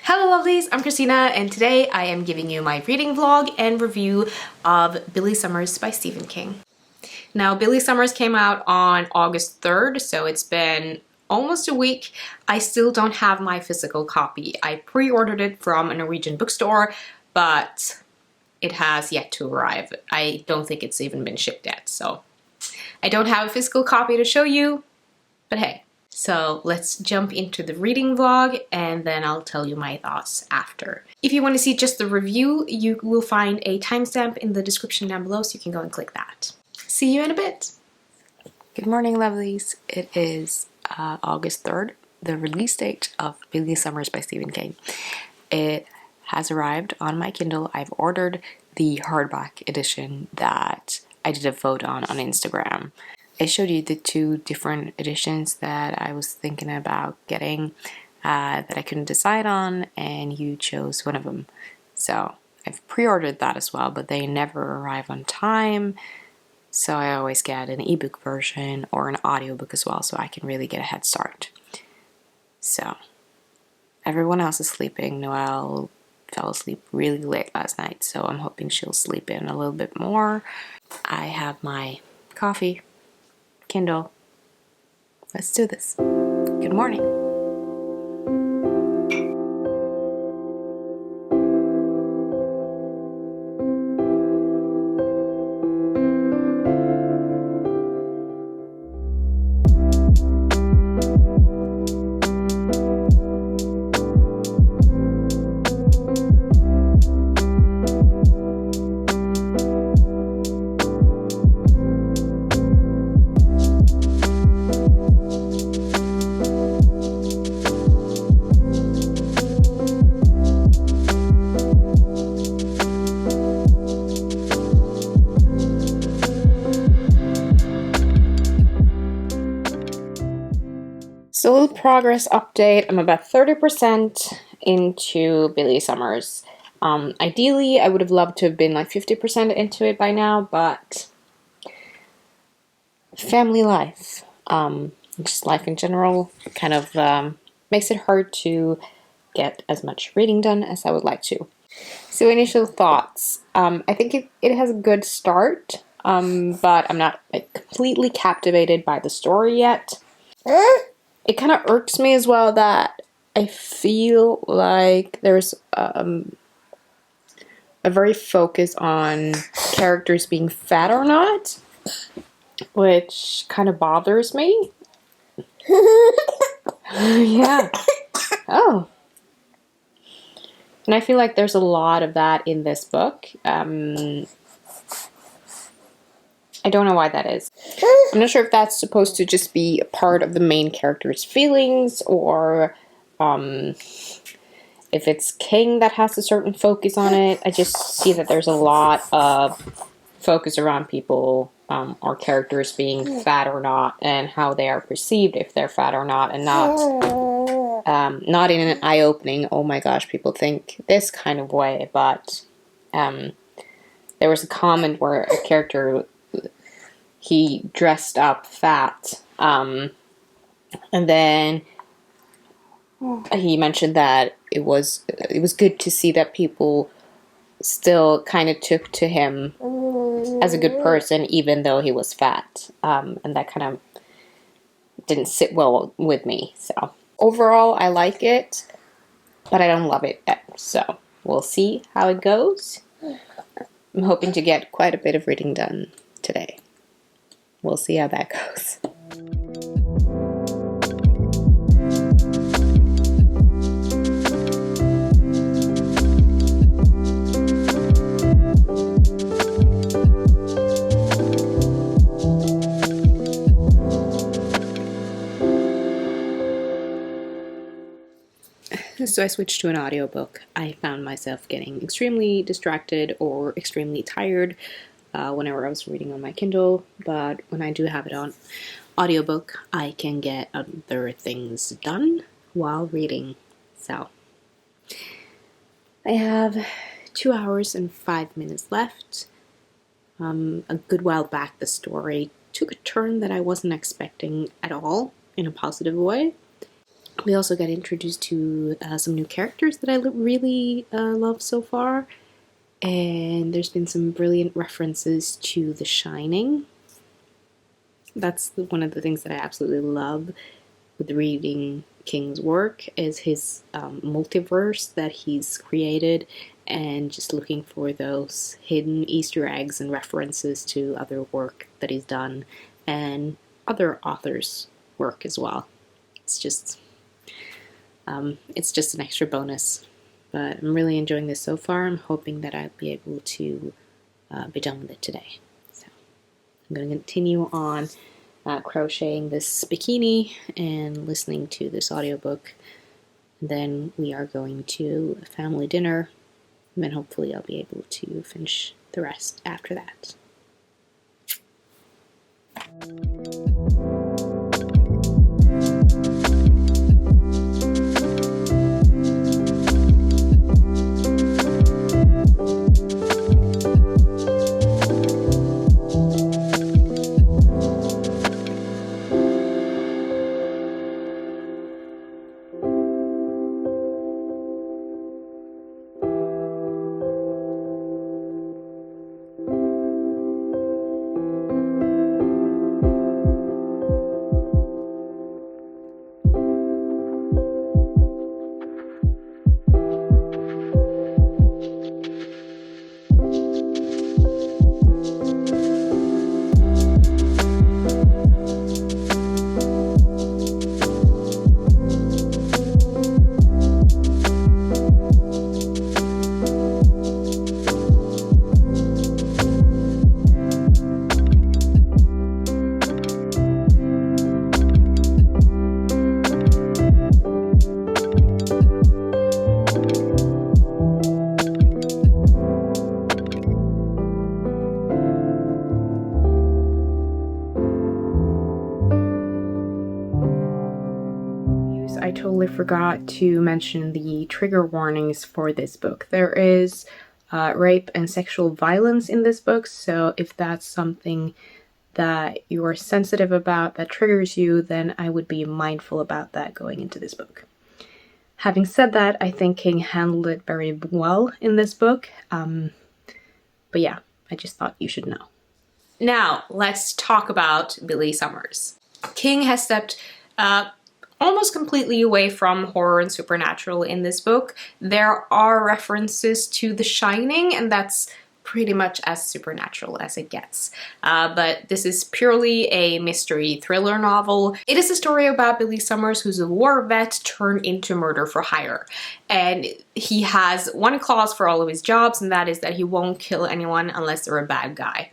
Hello lovelies, I'm Christina and today I am giving you my reading vlog and review of Billy Summers by Stephen King. Now Billy Summers came out on August 3rd, so it's been almost a week. I still don't have my physical copy. I pre-ordered it from a Norwegian bookstore, but it has yet to arrive. I don't think it's even been shipped yet, so I don't have a physical copy to show you, but hey. So let's jump into the reading vlog and then I'll tell you my thoughts after. If you want to see just the review, you will find a timestamp in the description down below, so you can go and click that. See you in a bit. Good morning, lovelies. It is August 3rd, the release date of Billy Summers by Stephen King. It has arrived on my Kindle. I've ordered the hardback edition that I did a vote on Instagram. I showed you the two different editions that I was thinking about getting that I couldn't decide on, and you chose one of them. So I've pre-ordered that as well, but they never arrive on time. So I always get an ebook version or an audiobook as well, so I can really get a head start. So everyone else is sleeping. Noelle fell asleep really late last night, so I'm hoping she'll sleep in a little bit more. I have my coffee, Kindle. Let's do this. Good morning. So a little progress update. I'm about 30% into Billy Summers. Ideally, I would have loved to have been like 50% into it by now, but family life, just life in general, kind of makes it hard to get as much reading done as I would like to. So initial thoughts. I think it has a good start, but I'm not like completely captivated by the story yet. It kind of irks me as well that I feel like there's a very focus on characters being fat or not, which kind of bothers me. Yeah. Oh. And I feel like there's a lot of that in this book. I don't know why that is. I'm not sure if that's supposed to just be a part of the main character's feelings, or if it's King that has a certain focus on it. I just see that there's a lot of focus around people or characters being fat or not, and how they are perceived if they're fat or not, and not in an eye-opening, oh my gosh, people think this kind of way, but there was a comment where a character, he dressed up fat, and then he mentioned that it was good to see that people still kind of took to him as a good person, even though he was fat, and that kind of didn't sit well with me. So overall, I like it, but I don't love it yet. So we'll see how it goes. I'm hoping to get quite a bit of reading done today. We'll see how that goes. So I switched to an audiobook. I found myself getting extremely distracted or extremely tired whenever I was reading on my Kindle, but when I do have it on audiobook, I can get other things done while reading. So I have 2 hours and 5 minutes left. A good while back, the story took a turn that I wasn't expecting at all, in a positive way. We also got introduced to some new characters that I really love so far. And there's been some brilliant references to The Shining. That's one of the things that I absolutely love with reading King's work, is his multiverse that he's created, and just looking for those hidden Easter eggs and references to other work that he's done and other authors' work as well. It's just an extra bonus. But I'm really enjoying this so far. I'm hoping that I'll be able to be done with it today. So I'm going to continue on crocheting this bikini and listening to this audiobook. And then we are going to a family dinner, and then hopefully I'll be able to finish the rest after that. I totally forgot to mention the trigger warnings for this book. There is rape and sexual violence in this book, so if that's something that you're sensitive about, that triggers you, then I would be mindful about that going into this book. Having said that, I think King handled it very well in this book, but yeah, I just thought you should know. Now, let's talk about Billy Summers. King has stepped almost completely away from horror and supernatural in this book. There are references to The Shining, and that's pretty much as supernatural as it gets. But this is purely a mystery thriller novel. It is a story about Billy Summers, who's a war vet turned into murder for hire. And he has one clause for all of his jobs, and that is that he won't kill anyone unless they're a bad guy.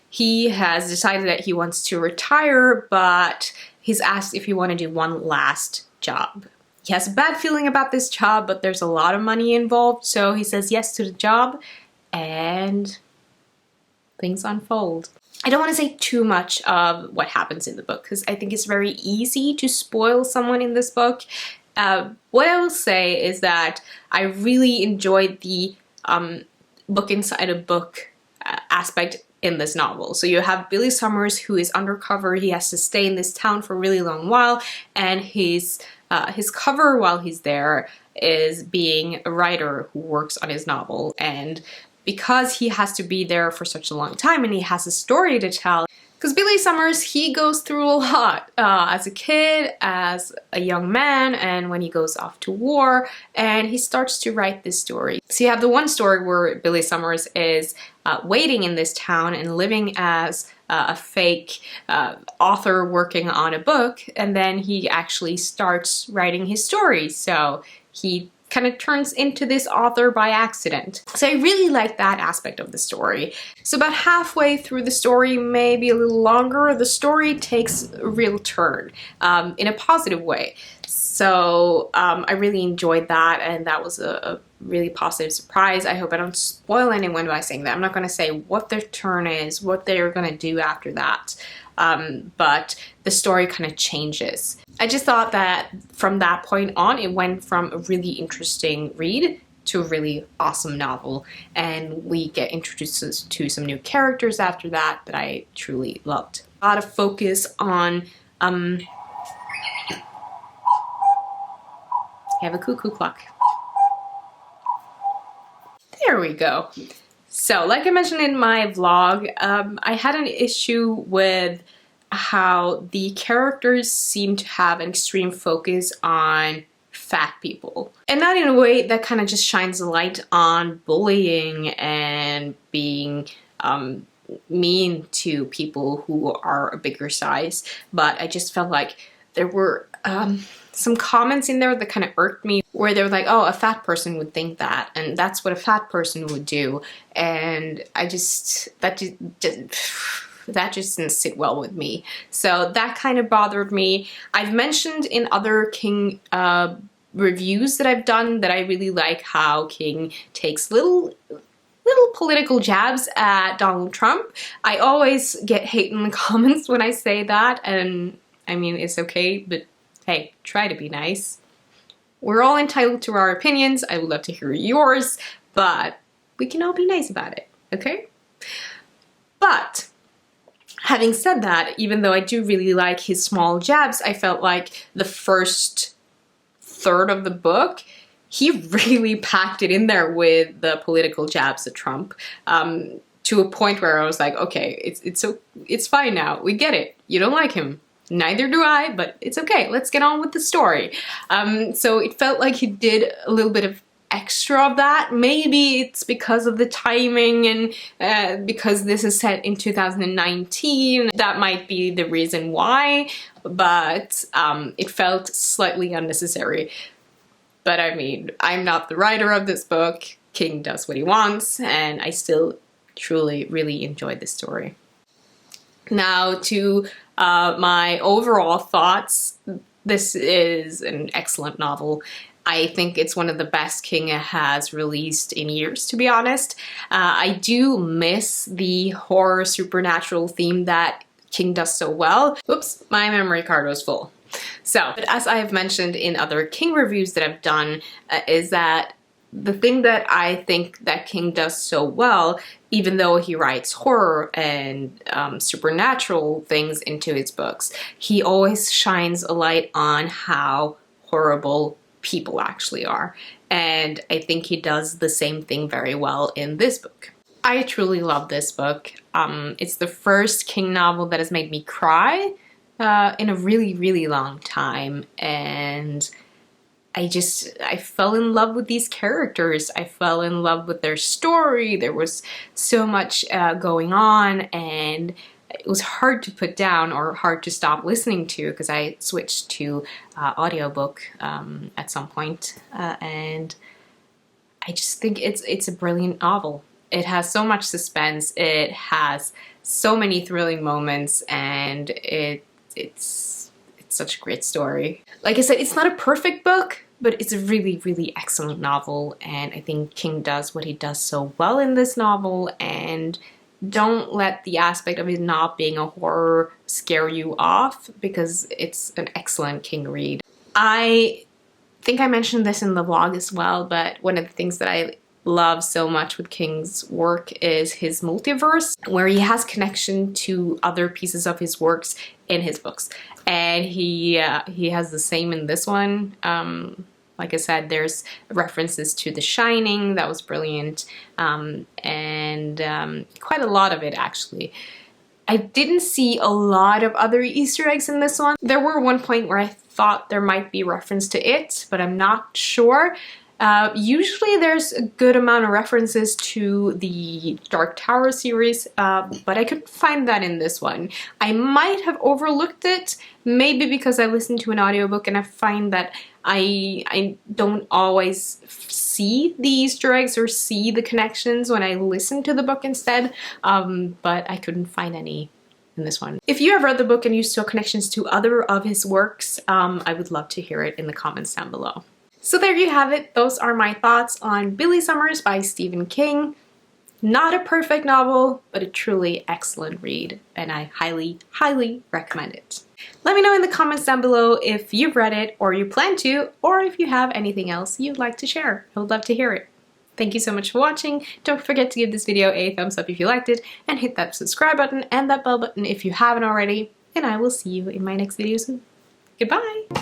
He has decided that he wants to retire, but he's asked if he wants to do one last job. He has a bad feeling about this job, but there's a lot of money involved, so he says yes to the job, and things unfold. I don't want to say too much of what happens in the book, because I think it's very easy to spoil someone in this book. What I will say is that I really enjoyed the book inside a book aspect in this novel. So you have Billy Summers, who is undercover. He has to stay in this town for a really long while, and his cover while he's there is being a writer who works on his novel. And because he has to be there for such a long time and he has a story to tell, because Billy Summers, he goes through a lot as a kid, as a young man, and when he goes off to war, and he starts to write this story. So you have the one story where Billy Summers is waiting in this town and living as a fake author working on a book, and then he actually starts writing his story. So he kind of turns into this author by accident. So I really like that aspect of the story. So about halfway through the story, maybe a little longer, the story takes a real turn in a positive way. So I really enjoyed that, and that was a really positive surprise. I hope I don't spoil anyone by saying that. I'm not going to say what their turn is, what they're going to do after that. But the story kind of changes. I just thought that from that point on, it went from a really interesting read to a really awesome novel. And we get introduced to some new characters after that I truly loved. A lot of focus on I have a cuckoo clock. There we go. So, like I mentioned in my vlog, I had an issue with how the characters seem to have an extreme focus on fat people. And not in a way that kind of just shines a light on bullying and being mean to people who are a bigger size, but I just felt like there were some comments in there that kind of irked me, where they were like, oh, a fat person would think that, and that's what a fat person would do, and that just didn't sit well with me. So that kind of bothered me. I've mentioned in other King reviews that I've done that I really like how King takes little political jabs at Donald Trump. I always get hate in the comments when I say that, and I mean, it's okay, but hey, try to be nice. We're all entitled to our opinions. I would love to hear yours, but we can all be nice about it, okay? But having said that, even though I do really like his small jabs, I felt like the first third of the book, he really packed it in there with the political jabs at Trump, to a point where I was like, okay, it's fine now. We get it. You don't like him. Neither do I, but it's okay. Let's get on with the story. So it felt like he did a little bit of extra of that. Maybe it's because of the timing and because this is set in 2019. That might be the reason why, but it felt slightly unnecessary. But I mean, I'm not the writer of this book. King does what he wants, and I still truly, really enjoyed this story. Now to my overall thoughts, this is an excellent novel. I think it's one of the best King has released in years, to be honest. I do miss the horror supernatural theme that King does so well. Oops, my memory card was full. So, but as I have mentioned in other King reviews that I've done, is that the thing that I think that King does so well, even though he writes horror and supernatural things into his books, he always shines a light on how horrible people actually are. And I think he does the same thing very well in this book. I truly love this book. It's the first King novel that has made me cry in a really, really long time, and I fell in love with these characters. I fell in love with their story. There was so much going on, and it was hard to put down or hard to stop listening to, because I switched to audiobook at some point, and I just think it's a brilliant novel. It has so much suspense, it has so many thrilling moments, and it's such a great story. Like I said, it's not a perfect book, but it's a really, really excellent novel, and I think King does what he does so well in this novel, and don't let the aspect of it not being a horror scare you off, because it's an excellent King read. I think I mentioned this in the vlog as well, but one of the things that I love so much with King's work is his multiverse, where he has connection to other pieces of his works in his books, and he has the same in this one. Like I said, there's references to The Shining, that was brilliant, and quite a lot of it actually. I didn't see a lot of other Easter eggs in this one. There were one point where I thought there might be reference to it, but I'm not sure. Usually there's a good amount of references to the Dark Tower series, but I couldn't find that in this one. I might have overlooked it, maybe because I listened to an audiobook and I find that I don't always see the Easter eggs or see the connections when I listen to the book instead, but I couldn't find any in this one. If you have read the book and you saw connections to other of his works, I would love to hear it in the comments down below. So there you have it. Those are my thoughts on Billy Summers by Stephen King. Not a perfect novel, but a truly excellent read, and I highly, highly recommend it. Let me know in the comments down below if you've read it or you plan to, or if you have anything else you'd like to share. I would love to hear it. Thank you so much for watching. Don't forget to give this video a thumbs up if you liked it, and hit that subscribe button and that bell button if you haven't already, and I will see you in my next video soon. Goodbye!